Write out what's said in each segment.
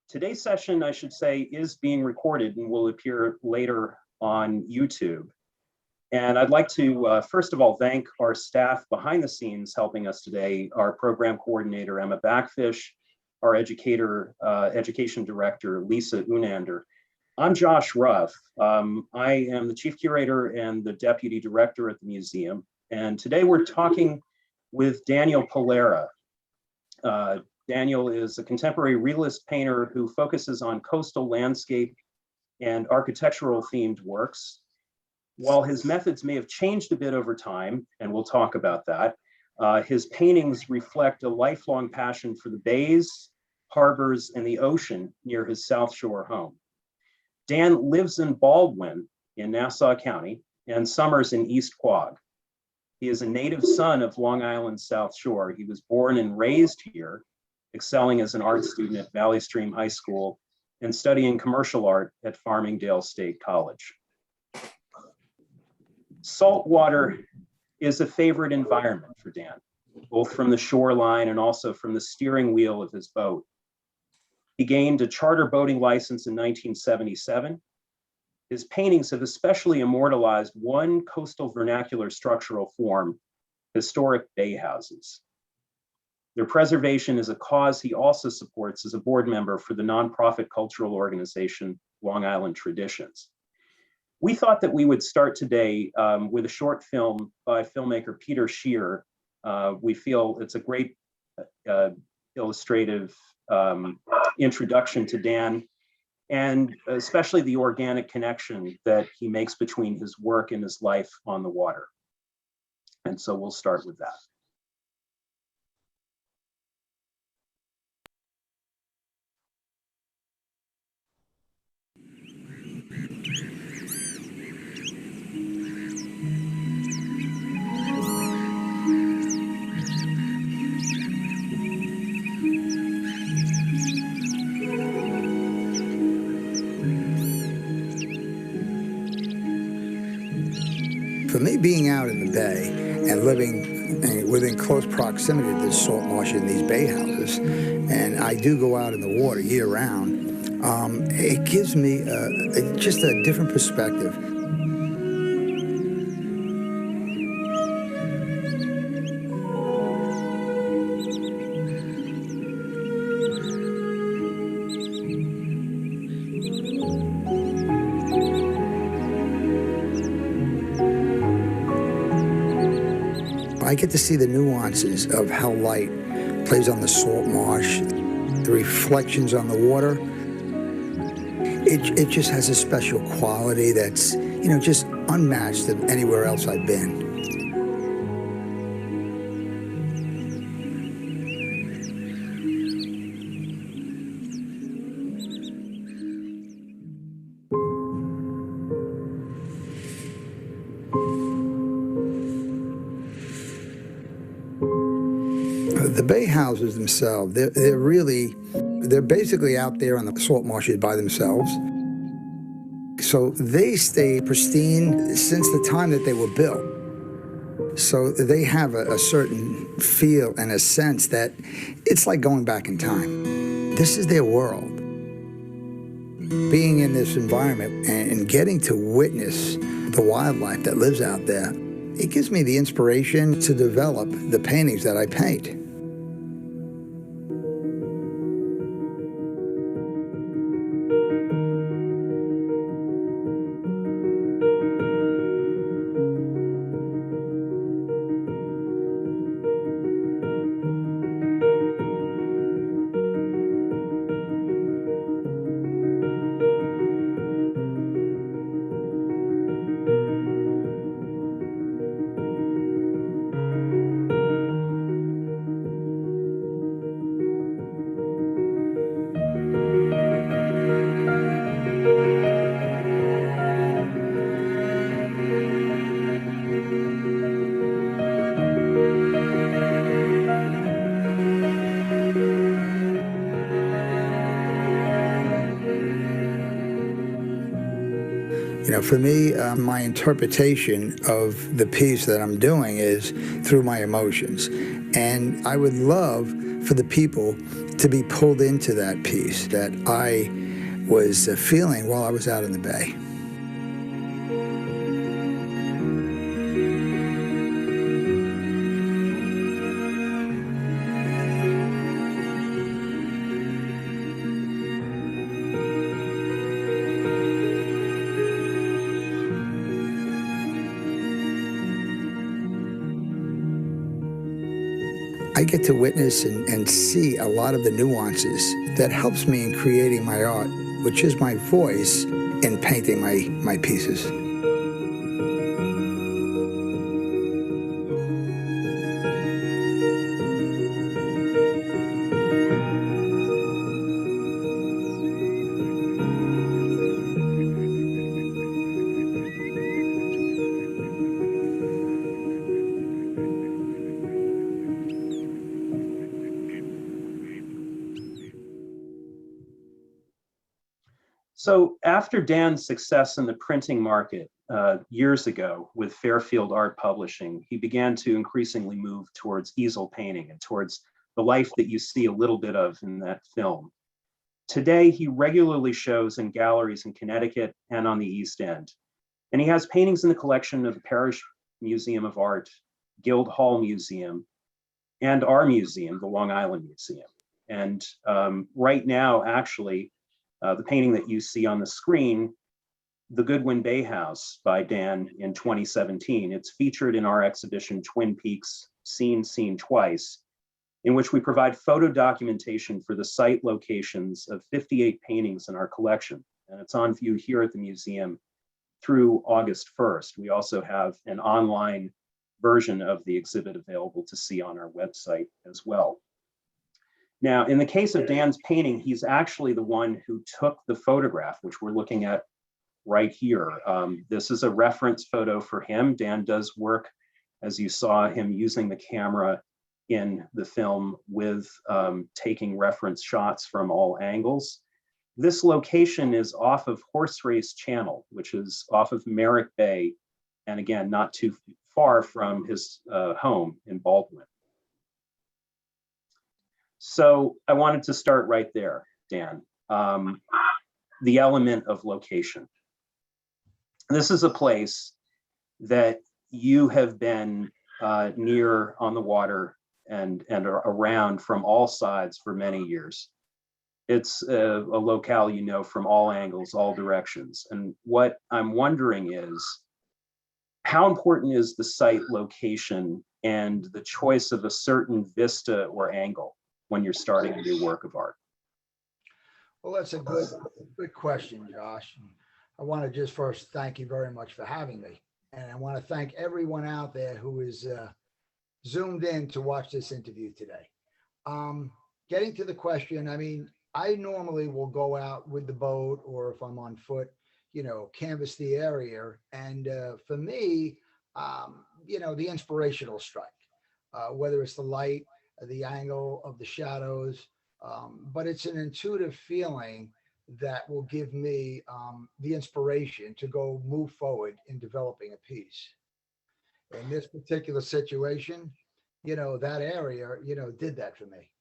Today's session, I should say, is being recorded and will appear later on YouTube. And I'd like to, first of all, thank our staff behind the scenes helping us today, our program coordinator, Emma Backfish, our education director, Lisa Unander. I'm Josh Ruff. I am the chief curator and the deputy director at the museum. And today we're talking with Daniel Pollera. Daniel is a contemporary realist painter who focuses on coastal landscape and architectural themed works. While his methods may have changed a bit over time, and we'll talk about that, his paintings reflect a lifelong passion for the bays, harbors, and the ocean near his South Shore home. Dan lives in Baldwin in Nassau County and summers in East Quogue. He is a native son of Long Island's South Shore. He was born and raised here, excelling as an art student at Valley Stream High School and studying commercial art at Farmingdale State College. Saltwater is a favorite environment for Dan, both from the shoreline and also from the steering wheel of his boat. He gained a charter boating license in 1977. His paintings have especially immortalized one coastal vernacular structural form, historic bay houses. Their preservation is a cause he also supports as a board member for the nonprofit cultural organization Long Island Traditions. We thought that we would start today with a short film by filmmaker Peter Scheer. We feel it's a great illustrative introduction to Dan, and especially the organic connection that he makes between his work and his life on the water. And so we'll start with that. For me, being out in the bay and living within close proximity to the salt marsh in these bay houses, and I do go out in the water year-round, it gives me just a different perspective. I get to see the nuances of how light plays on the salt marsh, the reflections on the water. It just has a special quality that's, just unmatched of anywhere else I've been. The bay houses themselves, they're basically out there on the salt marshes by themselves. So they stay pristine since the time that they were built. So they have a certain feel and a sense that it's like going back in time. This is their world. Being in this environment and getting to witness the wildlife that lives out there, it gives me the inspiration to develop the paintings that I paint. For me, my interpretation of the piece that I'm doing is through my emotions. And I would love for the people to be pulled into that piece that I was feeling while I was out in the bay. I get to witness and see a lot of the nuances that helps me in creating my art, which is my voice in painting my pieces. So after Dan's success in the printing market years ago with Fairfield Art Publishing, he began to increasingly move towards easel painting and towards the life that you see a little bit of in that film. Today, he regularly shows in galleries in Connecticut and on the East End. And he has paintings in the collection of the Parrish Museum of Art, Guildhall Museum, and our museum, the Long Island Museum. And right now, actually, the painting that you see on the screen, the Goodwin Bay House by Dan in 2017, it's featured in our exhibition, Twin Peaks, Seen Twice, in which we provide photo documentation for the site locations of 58 paintings in our collection. And it's on view here at the museum through August 1st. We also have an online version of the exhibit available to see on our website as well. Now, in the case of Dan's painting, he's actually the one who took the photograph, which we're looking at right here. This is a reference photo for him. Dan does work, as you saw him using the camera in the film, with taking reference shots from all angles. This location is off of Horse Race Channel, which is off of Merrick Bay, and again, not too far from his home in Baldwin. So I wanted to start right there, Dan. The element of location. This is a place that you have been near on the water and around from all sides for many years. It's a locale you know from all angles, all directions. And what I'm wondering is, how important is the site location and the choice of a certain vista or angle when you're starting a new work of art? Well, that's a good question, Josh. I want to just first thank you very much for having me. And I want to thank everyone out there who is zoomed in to watch this interview today. Getting to the question, I mean, I normally will go out with the boat, or if I'm on foot, you know, canvas the area. And for me, you know, the inspiration will strike, whether it's the light, the angle of the shadows, but it's an intuitive feeling that will give me the inspiration to go move forward in developing a piece. In this particular situation, you know, that area, you know, did that for me.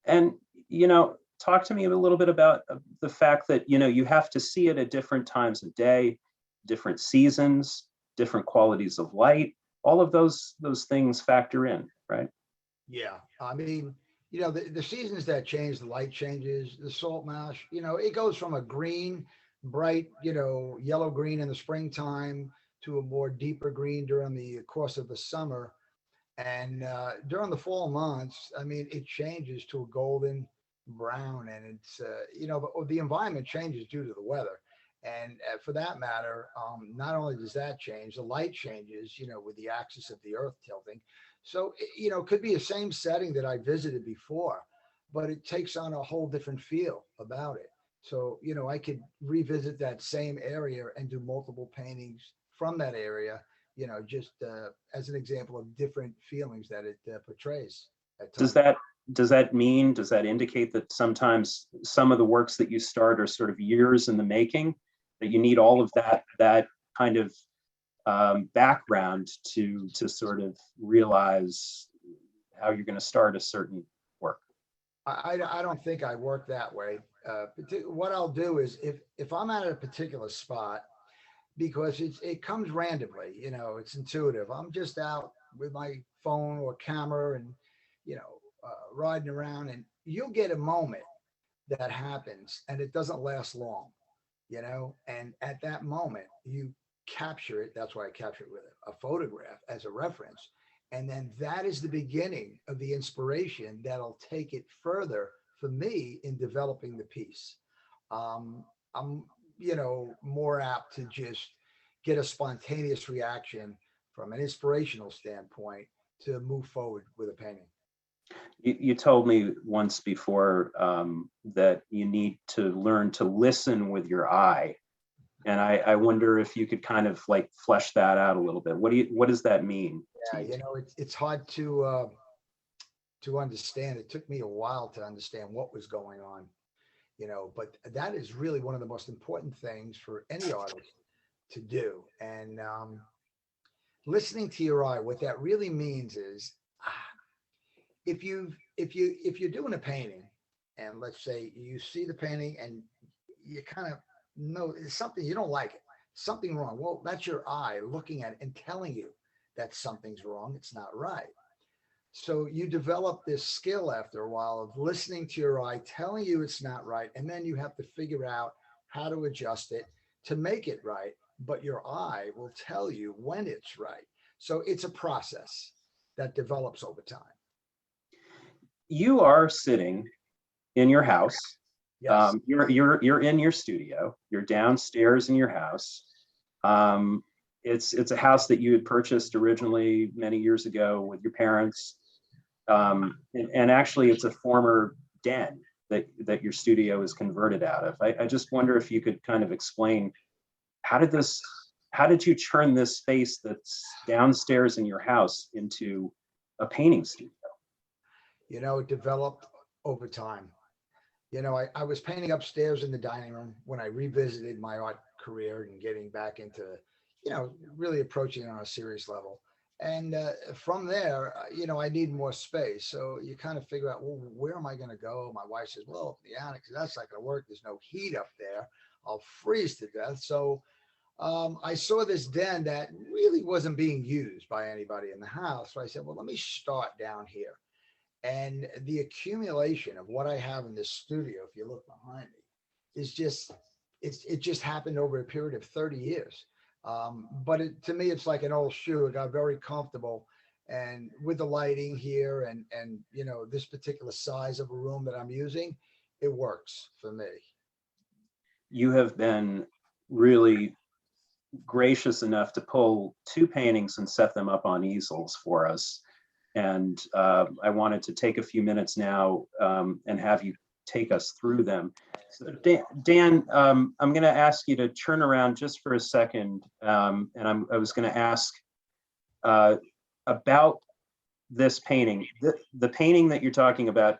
And, you know, talk to me a little bit about the fact that, you know, you have to see it at different times of day, different seasons, different qualities of light. All of those things factor in, right? Yeah, I mean, you know, the seasons that change, the light changes, the salt marsh, you know, it goes from a green, bright, you know, yellow green in the springtime to a more deeper green during the course of the summer. And during the fall months, I mean, it changes to a golden brown, and it's, you know, the environment changes due to the weather. And for that matter, not only does that change, the light changes, you know, with the axis of the earth tilting. So, you know, it could be the same setting that I visited before, but it takes on a whole different feel about it. So, you know, I could revisit that same area and do multiple paintings from that area, you know, just as an example of different feelings that it portrays at times. Does that indicate that sometimes some of the works that you start are sort of years in the making, that you need all of that kind of background to sort of realize how you're going to start a certain work? I don't think I work that way. What I'll do is if I'm at a particular spot, because it comes randomly, it's intuitive. I'm just out with my phone or camera and, riding around, and you'll get a moment that happens and it doesn't last long, and at that moment you capture it. That's why I capture it with a photograph as a reference. And then that is the beginning of the inspiration that'll take it further for me in developing the piece. I'm, more apt to just get a spontaneous reaction from an inspirational standpoint to move forward with a painting. You told me once before that you need to learn to listen with your eye. And I wonder if you could kind of like flesh that out a little bit. What does that mean? Yeah, it's hard to understand. It took me a while to understand what was going on, but that is really one of the most important things for any artist to do. And listening to your eye, what that really means is if you're doing a painting, and let's say you see the painting and you kind of know it's something you don't like, it, something wrong. Well, that's your eye looking at it and telling you that something's wrong. It's not right. So you develop this skill after a while of listening to your eye, telling you it's not right. And then you have to figure out how to adjust it to make it right. But your eye will tell you when it's right. So it's a process that develops over time. You are sitting in your house. Yes. You're in your studio. You're downstairs in your house. It's a house that you had purchased originally many years ago with your parents. And actually it's a former den that your studio is converted out of. I just wonder if you could kind of explain how did you turn this space that's downstairs in your house into a painting studio? It developed over time. I was painting upstairs in the dining room when I revisited my art career and getting back into, really approaching it on a serious level. And from there, I need more space. So you kind of figure out, well, where am I going to go? My wife says, well, the attic, that's not going to work. There's no heat up there. I'll freeze to death. So I saw this den that really wasn't being used by anybody in the house. So I said, well, let me start down here. And the accumulation of what I have in this studio, if you look behind me, is it just happened over a period of 30 years. But to me, it's like an old shoe. It got very comfortable, and with the lighting here and this particular size of a room that I'm using, it works for me. You have been really gracious enough to pull two paintings and set them up on easels for us. And I wanted to take a few minutes now and have you take us through them. So Dan, I'm going to ask you to turn around just for a second, and I was going to ask about this painting. The painting that you're talking about,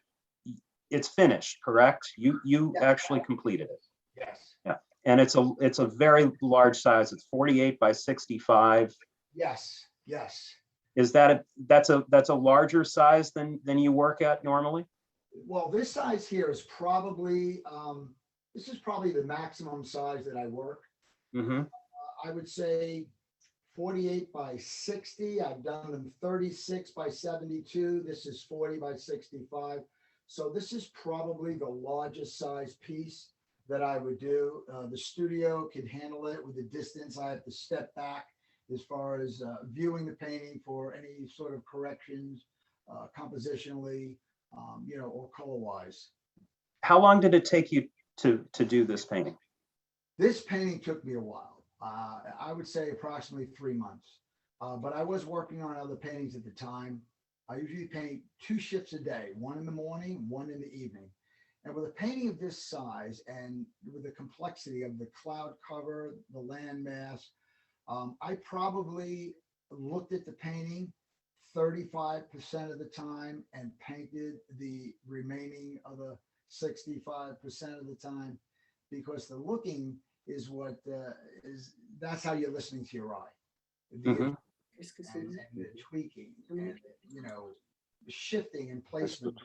it's finished, correct? You Yes. Actually completed it. Yes. Yeah, and it's a very large size. It's 48 by 65. Yes. Yes. Is that's a larger size than you work at normally? Well, this size here is probably this is probably the maximum size that I work. Mm-hmm. I would say 48 by 60. I've done them 36 by 72. This is 40 by 65. So this is probably the largest size piece that I would do. The studio can handle it with the distance. I have to step back as far as viewing the painting for any sort of corrections, compositionally, or color-wise. How long did it take you to do this painting? This painting took me a while. I would say approximately 3 months. But I was working on other paintings at the time. I usually paint 2 shifts a day, one in the morning, one in the evening. And with a painting of this size and with the complexity of the cloud cover, the landmass, I probably looked at the painting 35% of the time and painted the remaining other 65% of the time, because the looking is what that's how you're listening to your eye. Mm-hmm. And the tweaking and the shifting and placement.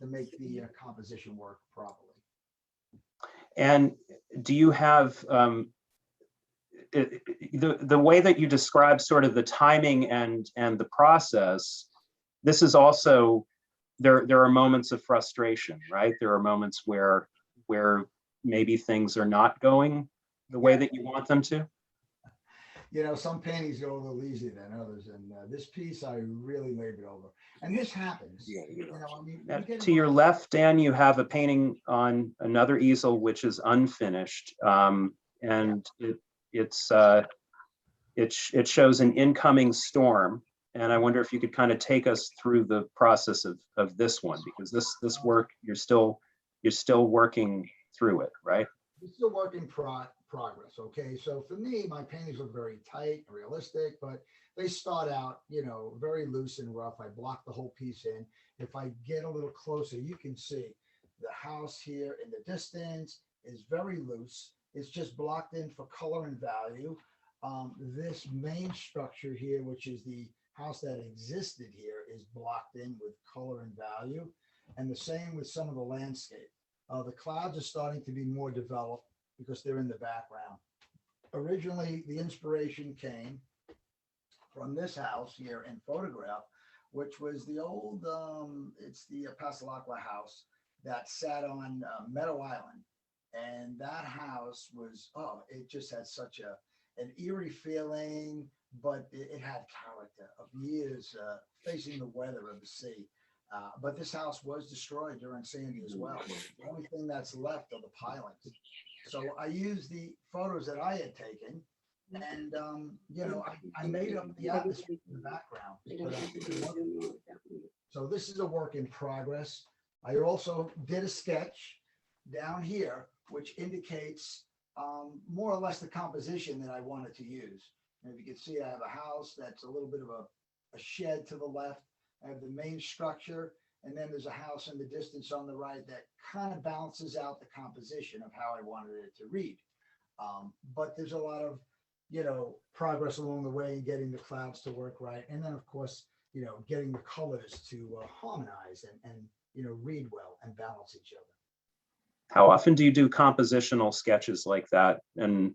to make the composition work properly. And do you have the way that you describe sort of the timing and the process? This is also, there are moments of frustration, right? There are moments where maybe things are not going the way that you want them to. You know, some paintings go a little easier than others, and this piece I really labored over. And this happens. You know, I mean, you get To your left, Dan, you have a painting on another easel which is unfinished, and it shows an incoming storm. And I wonder if you could kind of take us through the process of this one, because this work you're still working through it, right? It's still work in progress. Okay, so for me, my paintings look very tight, realistic, but they start out, you know, very loose and rough. I block the whole piece in. If I get a little closer, you can see the house here in the distance is very loose. It's just blocked in for color and value. This main structure here, which is the house that existed here, is blocked in with color and value. And the same with some of the landscape. The clouds are starting to be more developed because they're in the background. Originally, the inspiration came from this house here in photograph, which was the old, it's the Passalaqua house that sat on Meadow Island. And that house was, oh, it just had such an eerie feeling, but it had character of years facing the weather of the sea. But this house was destroyed during Sandy as well. The only thing that's left are the pilings. So I used the photos that I had taken, and you know, I made up the atmosphere in the background. So this is a work in progress. I also did a sketch down here, which indicates more or less the composition that I wanted to use. And if you can see, I have a house that's a little bit of a shed to the left. I have the main structure, and then there's a house in the distance on the right that kind of balances out the composition of how I wanted it to read. But there's a lot of, you know, progress along the way in getting the clouds to work right. And then, of course, you know, getting the colors to harmonize and, you know, read well and balance each other. How often do you do compositional sketches like that, and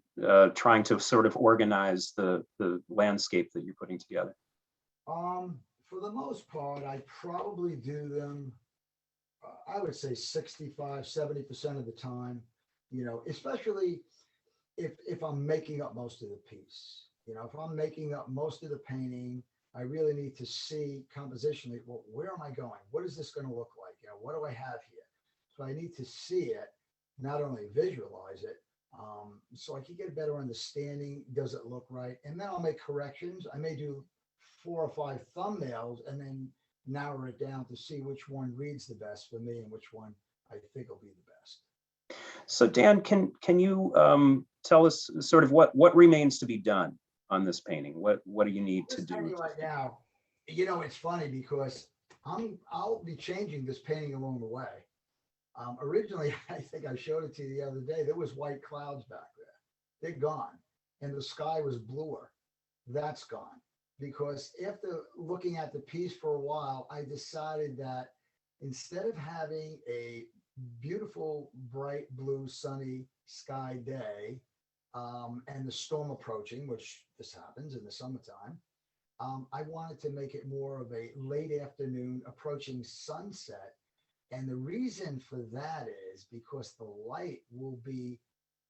trying to sort of organize the landscape that you're putting together? For the most part, I probably do them, I would say 65, 70% of the time, you know, especially if I'm making up most of the piece. You know, if I'm making up most of the painting, I really need to see compositionally, well, where am I going? What is this going to look like? You know, what do I have here? So I need to see it, not only visualize it, so I can get a better understanding. Does it look right? And then I'll make corrections. I may do 4 or 5 thumbnails and then narrow it down to see which one reads the best for me and which one I think will be the best. So Dan, can you tell us sort of what remains to be done on this painting? What do you need to do? Right now, you know, it's funny because I'll be changing this painting along the way. Originally, I think I showed it to you the other day. There was white clouds back there. They're gone. And the sky was bluer. That's gone. Because after looking at the piece for a while, I decided that instead of having a beautiful, bright blue, sunny sky day, and the storm approaching, which this happens in the summertime, I wanted to make it more of a late afternoon approaching sunset. And the reason for that is because the light will be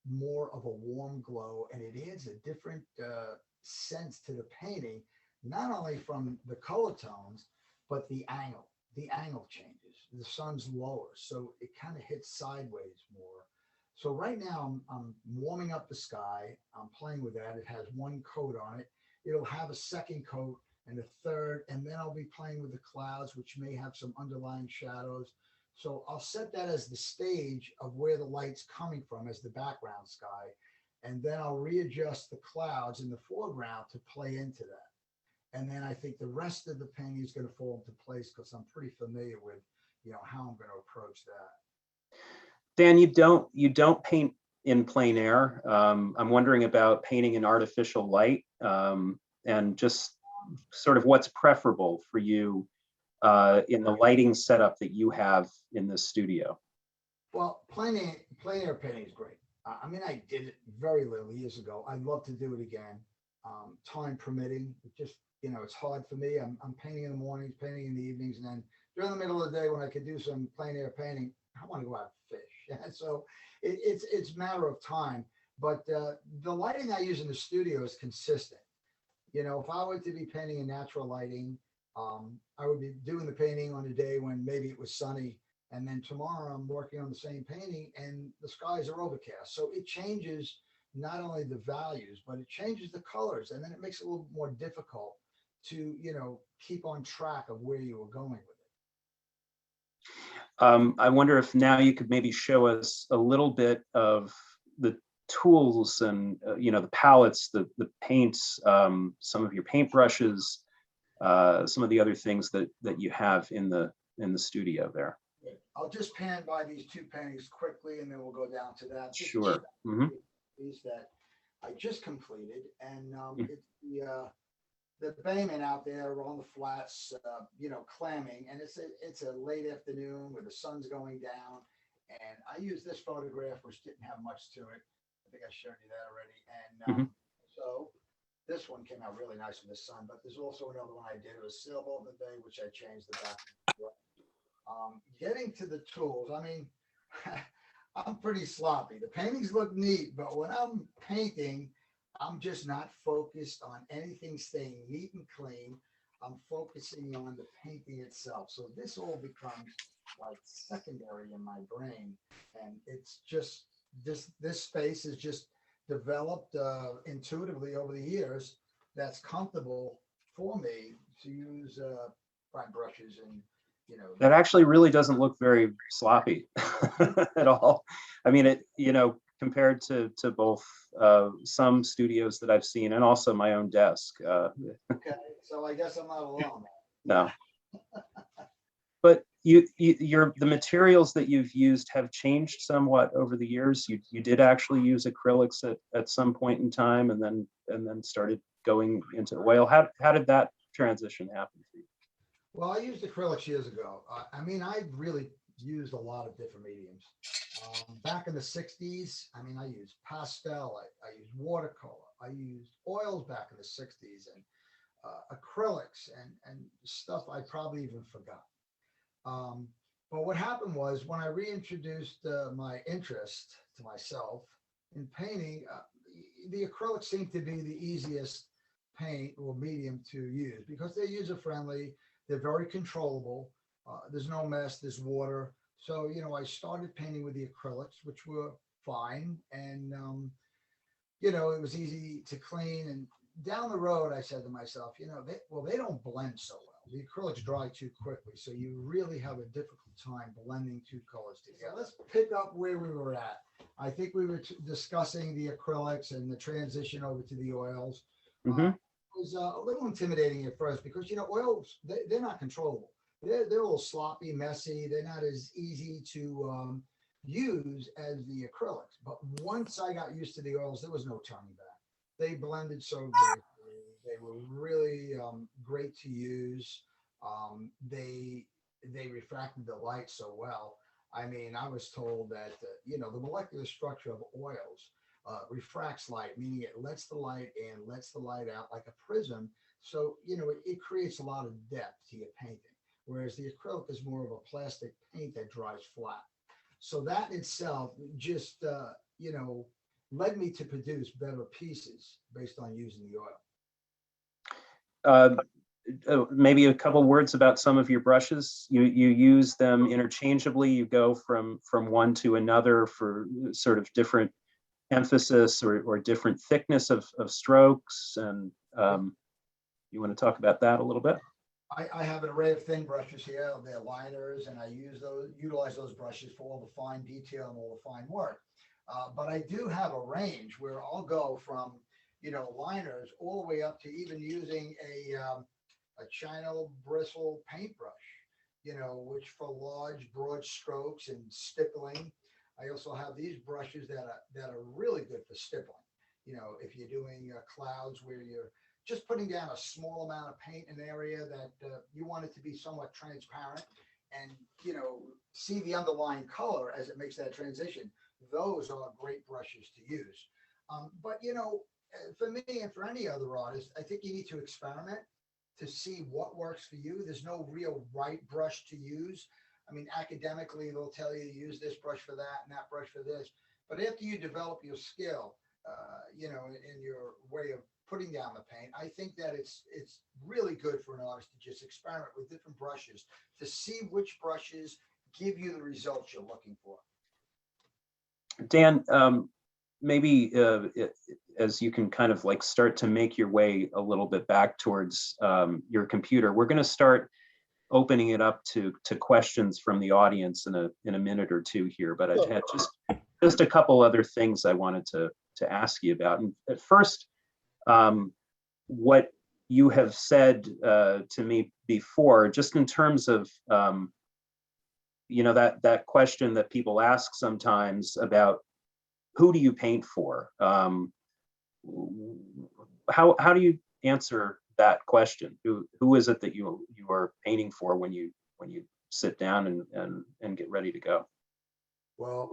more of a warm glow, and it adds a different sense to the painting, not only from the color tones, but the angle. The angle changes. The sun's lower, so it kind of hits sideways more. So right now I'm warming up the sky. I'm playing with that. It has 1 coat on it. It'll have a second coat and a third, and then I'll be playing with the clouds, which may have some underlying shadows. So I'll set that as the stage of where the light's coming from as the background sky. And then I'll readjust the clouds in the foreground to play into that. And then I think the rest of the painting is going to fall into place because I'm pretty familiar with, you know, how I'm going to approach that. Dan, you don't paint in plein air. I'm wondering about painting in artificial light, and just sort of what's preferable for you in the lighting setup that you have in this studio? Well, plein air painting is great. I mean, I did it very little years ago. I'd love to do it again. Time permitting, it just, it's hard for me. I'm painting in the mornings, painting in the evenings, and then during the middle of the day when I could do some plein air painting, I want to go out and fish. And so it's a matter of time. But the lighting I use in the studio is consistent. If I were to be painting in natural lighting, I would be doing the painting on a day when maybe it was sunny, and then tomorrow I'm working on the same painting and the skies are overcast. So it changes not only the values, but it changes the colors, and then it makes it a little more difficult to, keep on track of where you were going with it. I wonder if now you could maybe show us a little bit of the tools and the palettes, the paints, some of your paintbrushes, some of the other things that you have in the studio there. I'll just pan by these two paintings quickly, and then we'll go down to that. Sure. Mm-hmm. These that I just completed, and it's the baymen out there on the flats, clamming, and it's a late afternoon where the sun's going down, and I used this photograph, which didn't have much to it. I think I showed you that already, and so this one came out really nice in the sun. But there's also another one I did. It was Sailboat in the Bay, which I changed the back. Getting to the tools, I mean, I'm pretty sloppy. The paintings look neat, but when I'm painting, I'm just not focused on anything staying neat and clean. I'm focusing on the painting itself. So this all becomes like secondary in my brain. And it's just, this space is just developed intuitively over the years. That's comfortable for me to use fine brushes and, That actually really doesn't look very sloppy at all. I mean, compared to both some studios that I've seen and also my own desk. Okay, so I guess I'm not alone. No. But the materials that you've used have changed somewhat over the years. You did actually use acrylics at some point in time, and then started going into oil. How did that transition happen for you? Well, I used acrylics years ago. I mean, I really used a lot of different mediums. Back in the 60s, I mean, I used pastel, I used watercolor, I used oils back in the 60s, and acrylics and stuff I probably even forgot. But what happened was when I reintroduced my interest to myself in painting, the acrylics seemed to be the easiest paint or medium to use because they're user-friendly. They're very controllable. There's no mess, there's water. So, I started painting with the acrylics, which were fine. And, it was easy to clean. And down the road, I said to myself, they don't blend so well. The acrylics dry too quickly. So you really have a difficult time blending two colors together. Let's pick up where we were at. I think we were discussing the acrylics and the transition over to the oils. Mm-hmm. Was a little intimidating at first because oils they're not controllable. They're a little sloppy, messy. They're not as easy to use as the acrylics. But once I got used to the oils, there was no turning back. They blended so great. They were really great to use. They refracted the light so well. I mean, I was told that the molecular structure of oils refracts light, meaning it lets the light in, lets the light out like a prism. So, it creates a lot of depth to your painting, whereas the acrylic is more of a plastic paint that dries flat. So that itself just, led me to produce better pieces based on using the oil. Maybe a couple words about some of your brushes. You use them interchangeably. You go from one to another for sort of different emphasis or different thickness of strokes, and you want to talk about that a little bit? I have an array of thin brushes here. They're liners, and I utilize those brushes for all the fine detail and all the fine work. But I do have a range where I'll go from liners all the way up to even using a China bristle paintbrush, which for large broad strokes and stippling. I also have these brushes that are really good for stippling. If you're doing clouds where you're just putting down a small amount of paint in an area that you want it to be somewhat transparent and, you know, see the underlying color as it makes that transition. Those are great brushes to use. But, you know, for me and for any other artist, I think you need to experiment to see what works for you. There's no real right brush to use. I mean, academically, they'll tell you to use this brush for that and that brush for this. But after you develop your skill, you know, in your way of putting down the paint, I think that it's really good for an artist to just experiment with different brushes to see which brushes give you the results you're looking for. Dan, maybe as you can kind of like start to make your way a little bit back towards your computer, we're going to start opening it up to questions from the audience in a minute or two here. But I had just a couple other things I wanted to ask you about. And at first, what you have said to me before, just in terms of you know, that question that people ask sometimes about who do you paint for? How do you answer that question? Who is it that you are painting for when you sit down and get ready to go? Well,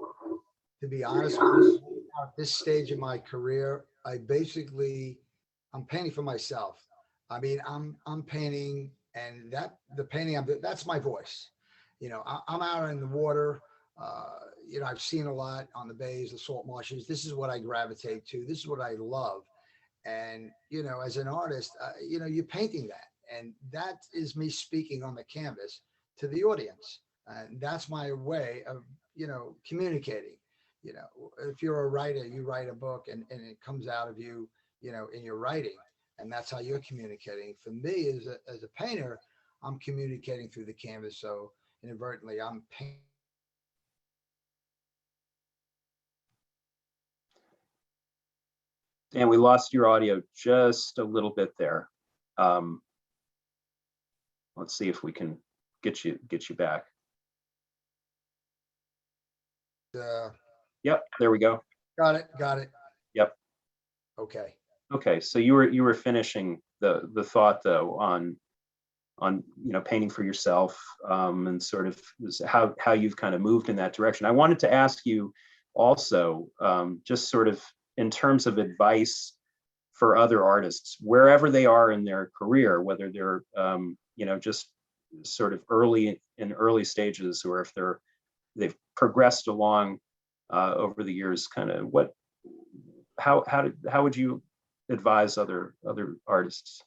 to be honest with you, at this stage in my career, I'm painting for myself. I mean, I'm painting, and the painting that's my voice. You know, I'm out in the water. You know, I've seen a lot on the bays, the salt marshes. This is what I gravitate to. This is what I love. And, you know, as an artist, you know, you're painting that. And that is me speaking on the canvas to the audience. And that's my way of, you know, communicating. You know, if you're a writer, you write a book and it comes out of you, you know, in your writing. And that's how you're communicating. For me, as a painter, I'm communicating through the canvas. So inadvertently, I'm painting. Dan, we lost your audio just a little bit there. Let's see if we can get you back. Yep, there we go. Got it. Yep. Okay. Okay, so you were finishing the thought though on you know, painting for yourself, and sort of how you've kind of moved in that direction. I wanted to ask you also, just sort of in terms of advice for other artists, wherever they are in their career, whether they're you know, just sort of early stages, or if they've progressed along over the years, kind of how would you advise other artists?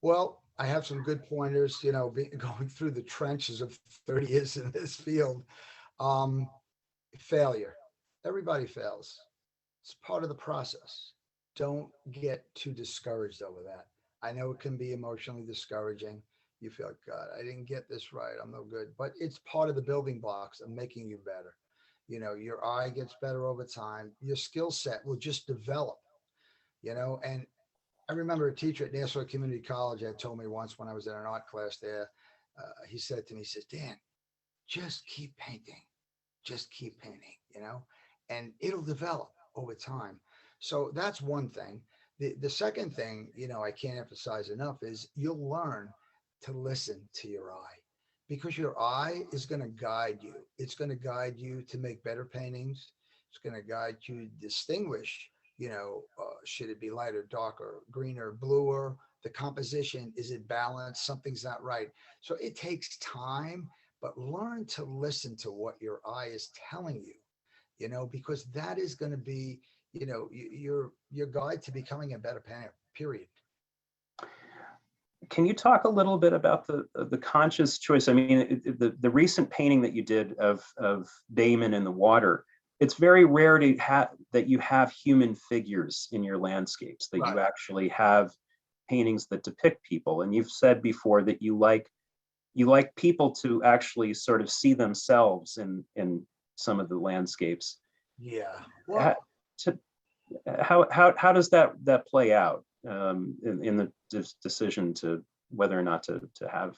Well, I have some good pointers, you know, going through the trenches of 30 years in this field. Failure. Everybody fails. It's part of the process. Don't get too discouraged over that. I know it can be emotionally discouraging. You feel, God, I didn't get this right. I'm no good. But it's part of the building blocks of making you better. You know, your eye gets better over time. Your skill set will just develop, you know. And I remember a teacher at Nassau Community College had told me once when I was in an art class there, he said to me, he says, Dan, just keep painting. Just keep painting, you know, and it'll develop over time. So that's one thing. The second thing, you know, I can't emphasize enough is you'll learn to listen to your eye, because your eye is going to guide you. It's going to guide you to make better paintings. It's going to guide you to distinguish, you know, should it be lighter, darker, greener, bluer? The composition, is it balanced? Something's not right. So it takes time, but learn to listen to what your eye is telling you, you know, because that is going to be, you know, your guide to becoming a better painter, period. Can you talk a little bit about the conscious choice? I mean, the recent painting that you did of Damon in the water, it's very rare that you have human figures in your landscapes, that Right. you actually have paintings that depict people. And you've said before that you like people to actually sort of see themselves in some of the landscapes. Yeah. Well, How does that play out in the decision to whether or not to have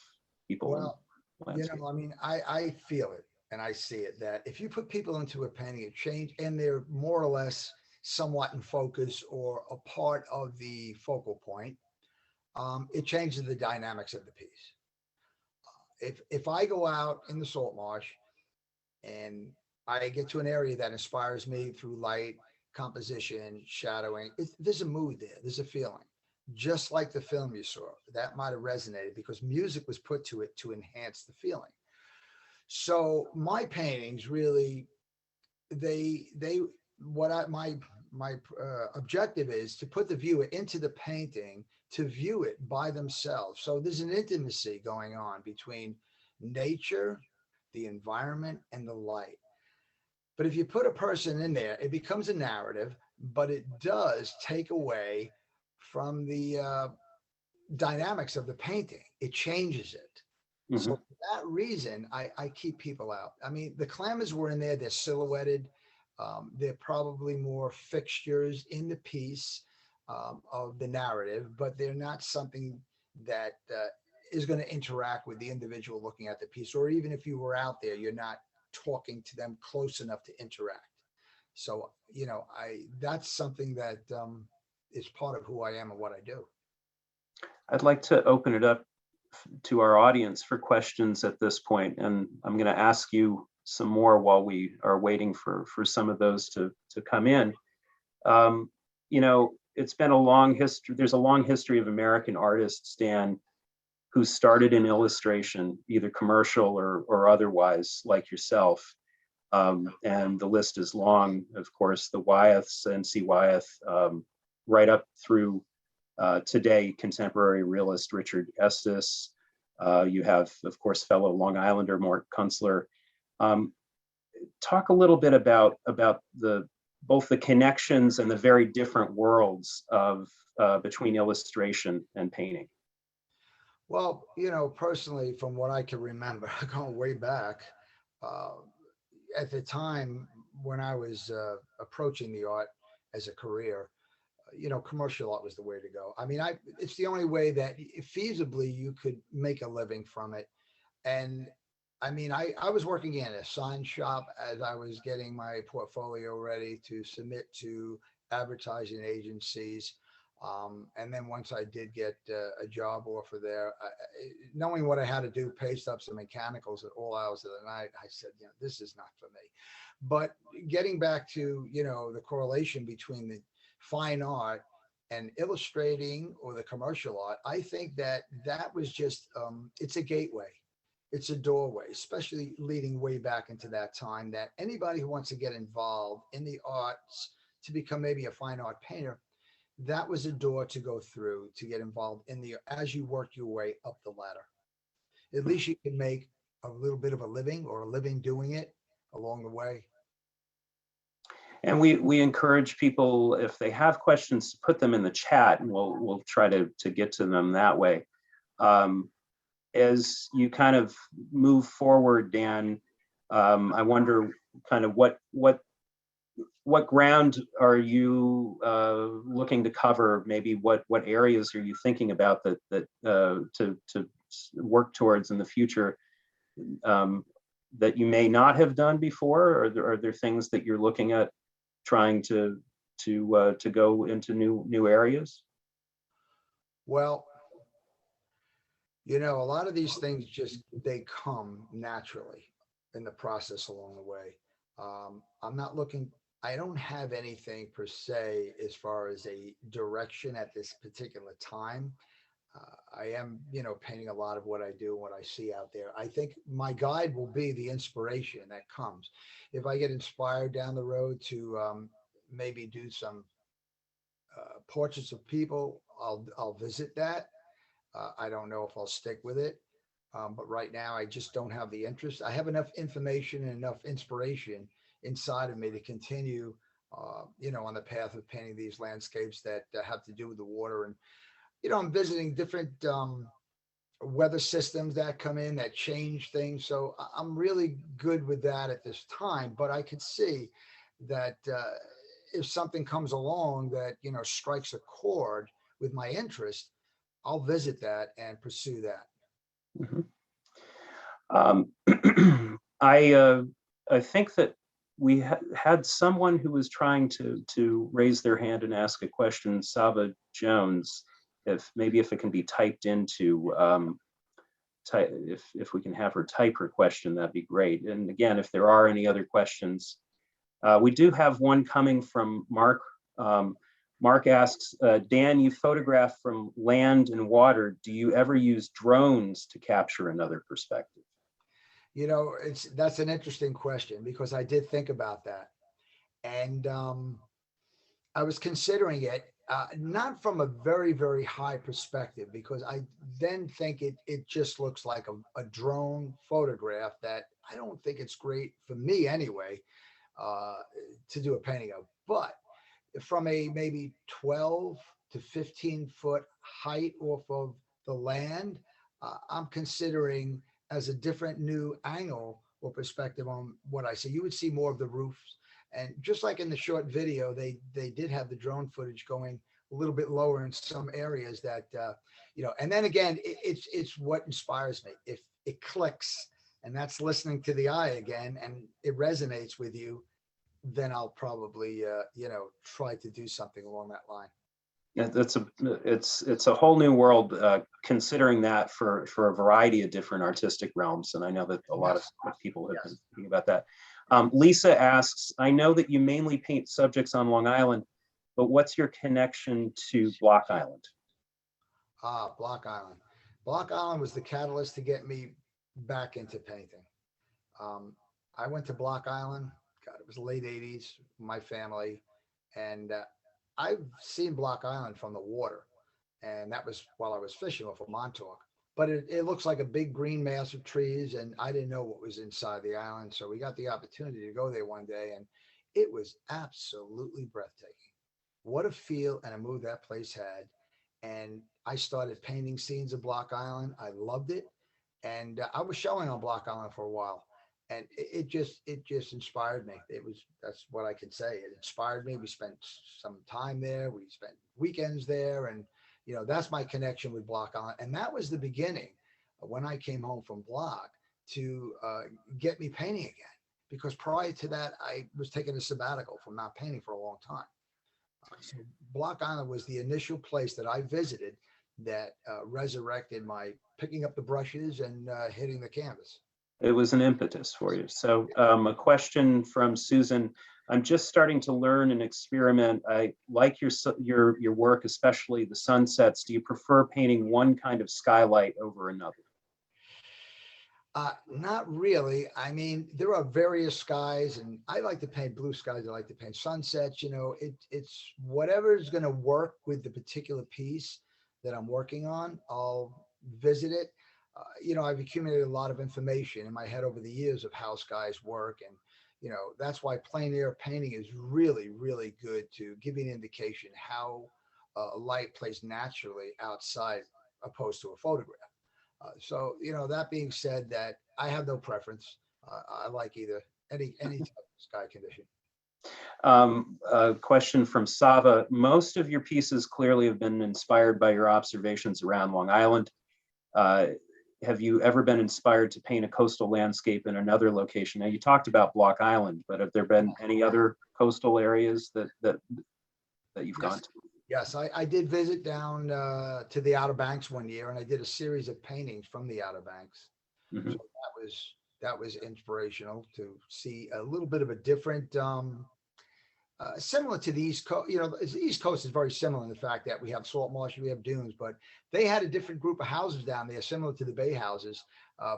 people well, in landscape? you know, I mean, I feel it and I see it that if you put people into a painting, it change, and they're more or less somewhat in focus or a part of the focal point, it changes the dynamics of the piece. If I go out in the salt marsh and I get to an area that inspires me through light, composition, shadowing, there's a mood there, there's a feeling. Just like the film you saw, that might have resonated because music was put to it to enhance the feeling. So my paintings really, my objective is to put the viewer into the painting to view it by themselves. So there's an intimacy going on between nature, the environment, and the light. But if you put a person in there, it becomes a narrative, but it does take away from the dynamics of the painting. It changes it. Mhm. So for that reason, I keep people out. I mean, the clammers were in there, they're silhouetted. They're probably more fixtures in the piece of the narrative, but they're not something that is going to interact with the individual looking at the piece. Or even if you were out there, you're not talking to them close enough to interact. So, that's something that is part of who I am and what I do. I'd like to open it up to our audience for questions at this point, and I'm going to ask you some more while we are waiting for some of those to come in. It's been a long history. There's a long history of American artists, Dan, who started in illustration, either commercial or otherwise, like yourself. And the list is long. Of course, the Wyeths, N.C. Wyeth, right up through today, contemporary realist Richard Estes. You have, of course, fellow Long Islander Mort Kunstler. Talk a little bit about both the connections and the very different worlds of between illustration and painting. Well, personally, from what I can remember, going way back, at the time when I was approaching the art as a career, commercial art was the way to go. I mean, it's the only way that feasibly you could make a living from it. And I mean, I was working in a sign shop as I was getting my portfolio ready to submit to advertising agencies. And then once I did get a job offer there, knowing what I had to do, pay stubs and mechanicals at all hours of the night, I said, this is not for me. But getting back to, the correlation between the fine art and illustrating or the commercial art, I think that was just, it's a gateway. It's a doorway, especially leading way back into that time, that anybody who wants to get involved in the arts to become maybe a fine art painter, that was a door to go through to get involved as you work your way up the ladder. At least you can make a little bit of a living or a living doing it along the way. And we encourage people, if they have questions, to put them in the chat, and we'll try to get to them that way. As you kind of move forward, Dan, I wonder kind of what ground are you looking to cover? Maybe what areas are you thinking about that to work towards in the future that you may not have done before? Or are there things that you're looking at trying to go into new areas? Well, a lot of these things they come naturally in the process along the way. I don't have anything per se as far as a direction at this particular time. I am, painting a lot of what I do and what I see out there. I think my guide will be the inspiration that comes. If I get inspired down the road to maybe do some portraits of people, I'll visit that. I don't know if I'll stick with it, but right now I just don't have the interest. I have enough information and enough inspiration inside of me to continue, on the path of painting these landscapes that have to do with the water. And, I'm visiting different weather systems that come in that change things. So I'm really good with that at this time, but I could see that if something comes along that, strikes a chord with my interest, I'll visit that and pursue that. Mm-hmm. I think that we had someone who was trying to raise their hand and ask a question, Saba Jones. if it can be typed into, if we can have her type her question, that'd be great. And again, if there are any other questions, we do have one coming from Mark. Mark asks, Dan, you photograph from land and water. Do you ever use drones to capture another perspective? You know, that's an interesting question, because I did think about that. And I was considering it, not from a very, very high perspective, because I then think it just looks like a drone photograph that I don't think it's great for me anyway, to do a painting of. But from a maybe 12 to 15-foot height off of the land, I'm considering as a different new angle or perspective on what I see. You would see more of the roofs. And just like in the short video, they did have the drone footage going a little bit lower in some areas that, and then again, it's what inspires me. If it clicks, and that's listening to the eye again, and it resonates with you, then I'll probably, try to do something along that line. Yeah, it's a whole new world, considering that for a variety of different artistic realms. And I know that a lot of people have been thinking about that. Lisa asks, I know that you mainly paint subjects on Long Island, but what's your connection to Block Island? Block Island. Block Island was the catalyst to get me back into painting. I went to Block Island, God, it was the late 80s, my family, and I've seen Block Island from the water, and that was while I was fishing off of Montauk. But it looks like a big green mass of trees, and I didn't know what was inside the island. So we got the opportunity to go there one day, and it was absolutely breathtaking. What a feel and a mood that place had. And I started painting scenes of Block Island. I loved it. And I was showing on Block Island for a while. And it just inspired me. That's what I could say. It inspired me. We spent some time there. We spent weekends there, and that's my connection with Block Island. And that was the beginning when I came home from Block to get me painting again. Because prior to that, I was taking a sabbatical from not painting for a long time. So Block Island was the initial place that I visited that resurrected my picking up the brushes and hitting the canvas. It was an impetus for you. So a question from Susan. I'm just starting to learn and experiment. I like your work, especially the sunsets. Do you prefer painting one kind of skylight over another? Not really. I mean, there are various skies, and I like to paint blue skies. I like to paint sunsets. It's whatever is going to work with the particular piece that I'm working on. I'll visit it. I've accumulated a lot of information in my head over the years of how skies work. And, that's why plein air painting is really, really good to give you an indication how light plays naturally outside opposed to a photograph. So, that being said, that I have no preference. I like any type of sky condition. A question from Sava. Most of your pieces clearly have been inspired by your observations around Long Island. Have you ever been inspired to paint a coastal landscape in another location? Now, you talked about Block Island, but have there been any other coastal areas that you've gone to? Yes, I did visit down to the Outer Banks one year, and I did a series of paintings from the Outer Banks. Mm-hmm. So that was inspirational to see a little bit of a different, similar to the East Coast. The East Coast is very similar in the fact that we have salt marshes, we have dunes, but they had a different group of houses down there, similar to the Bay houses,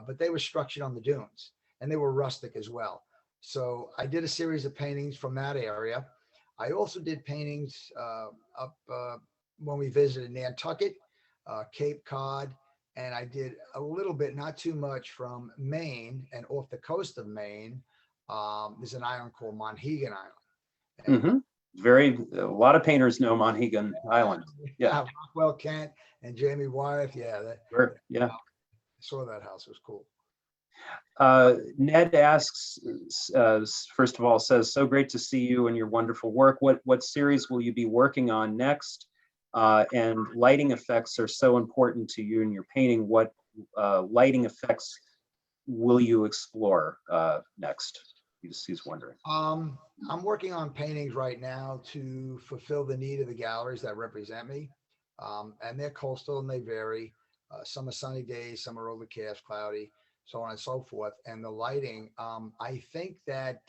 but they were structured on the dunes, and they were rustic as well. So I did a series of paintings from that area. I also did paintings up when we visited Nantucket, Cape Cod, and I did a little bit, not too much, from Maine and off the coast of Maine. There's an island called Monhegan Island. Mm-hmm. A lot of painters know Monhegan Island. Yeah. Rockwell Kent and Jamie Wyeth. Yeah. Sure. Yeah. I saw that house. It was cool. Ned asks, first of all, says, so great to see you and your wonderful work. What series will you be working on next? And lighting effects are so important to you in your painting. What lighting effects will you explore next? He's wondering. I'm working on paintings right now to fulfill the need of the galleries that represent me. And they're coastal and they vary. Some are sunny days, some are overcast, cloudy, so on and so forth. And the lighting, I think that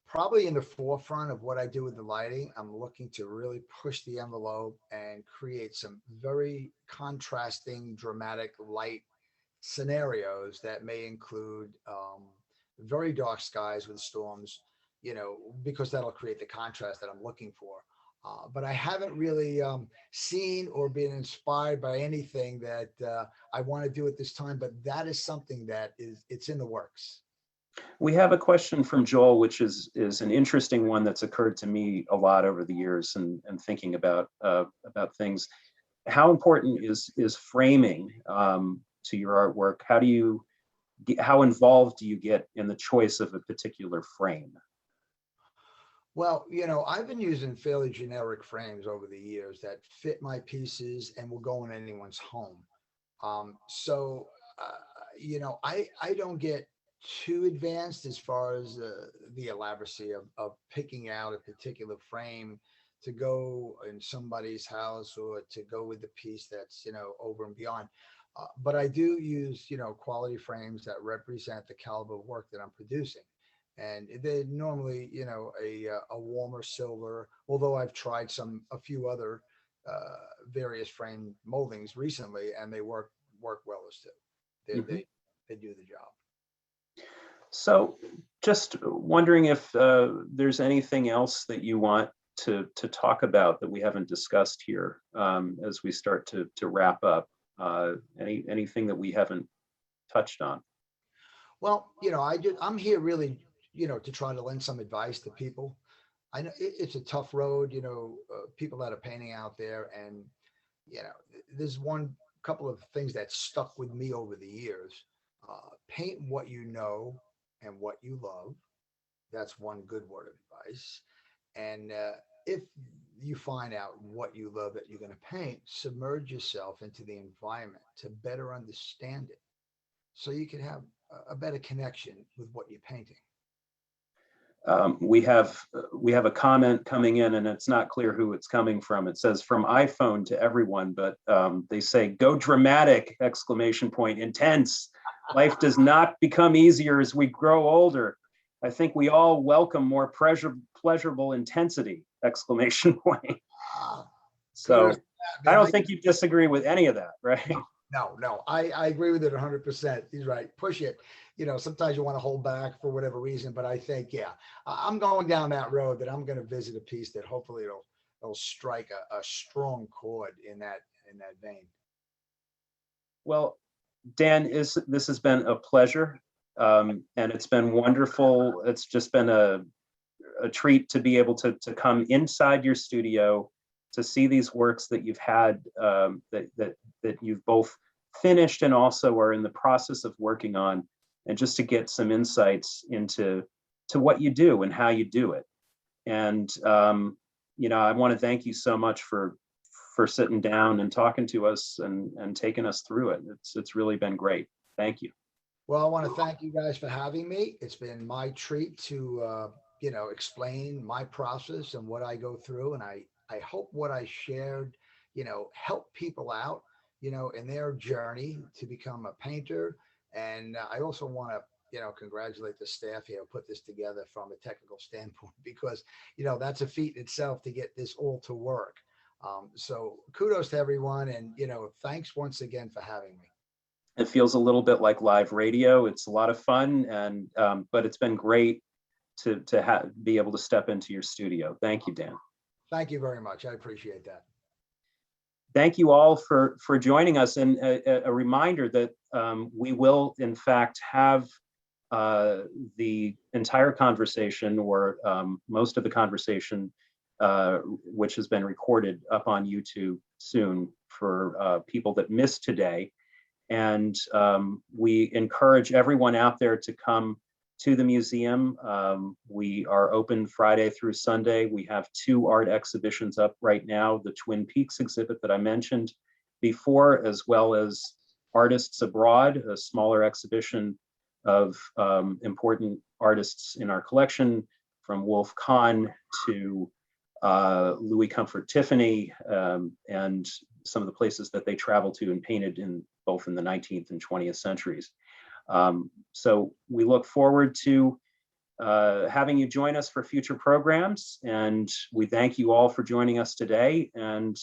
probably in the forefront of what I do with the lighting, I'm looking to really push the envelope and create some very contrasting, dramatic light scenarios that may include very dark skies with storms, because that'll create the contrast that I'm looking for. But I haven't really seen or been inspired by anything that I want to do at this time, but that is something that it's in the works. We have a question from Joel, which is an interesting one that's occurred to me a lot over the years and thinking about things. How important is framing to your artwork? How involved do you get in the choice of a particular frame? Well, I've been using fairly generic frames over the years that fit my pieces and will go in anyone's home. So, I don't get too advanced as far as the elaboracy of picking out a particular frame to go in somebody's house or to go with the piece that's, over and beyond. But I do use, quality frames that represent the caliber of work that I'm producing. And they're normally, a warmer silver, although I've tried a few other various frame moldings recently, and they work well as too. They do the job. So just wondering if there's anything else that you want to talk about that we haven't discussed here as we start to wrap up. Anything that we haven't touched on? Well, I'm here really, to try to lend some advice to people. I know it's a tough road, people that are painting out there, and there's couple of things that stuck with me over the years. Paint what you know and what you love. That's one good word of advice. And if you find out what you love that you're going to paint, submerge yourself into the environment to better understand it, so you can have a better connection with what you're painting. We have a comment coming in, and it's not clear who it's coming from. It says from iPhone to everyone, but they say go dramatic! ! Intense. Life does not become easier as we grow older. I think we all welcome more pleasurable intensity! ! So I don't think you disagree with any of that, right? No, I agree with it 100%. He's right. Push it. Sometimes you want to hold back for whatever reason, but I think, yeah, I'm going down that road that I'm going to visit a piece that hopefully it'll strike a strong chord in that vein. Well, Dan, this has been a pleasure, and it's been wonderful. It's just been a treat to be able to come inside your studio to see these works that you've had, that you've both finished and also are in the process of working on, and just to get some insights into what you do and how you do it. And I want to thank you so much for sitting down and talking to us and taking us through it. It's really been great. Thank you. Well, I want to thank you guys for having me. It's been my treat to explain my process and what I go through, and I hope what I shared help people out in their journey to become a painter. And I also want to congratulate the staff here who put this together from a technical standpoint, because that's a feat in itself to get this all to work. So kudos to everyone, and thanks once again for having me. It feels a little bit like live radio. It's a lot of fun, and but it's been great to be able to step into your studio. Thank you, Dan. Thank you very much. I appreciate that. Thank you all for joining us, and a reminder that we will in fact have the entire conversation, or most of the conversation, which has been recorded, up on YouTube soon for people that missed today. And we encourage everyone out there to come to the museum. We are open Friday through Sunday. We have 2 art exhibitions up right now, the Twin Peaks exhibit that I mentioned before, as well as Artists Abroad, a smaller exhibition of important artists in our collection, from Wolf Kahn to Louis Comfort Tiffany, and some of the places that they traveled to and painted in both in the 19th and 20th centuries. So we look forward to having you join us for future programs, and we thank you all for joining us today, and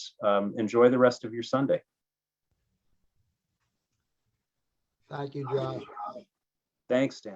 enjoy the rest of your Sunday. Thank you, Josh. Thanks, Dan.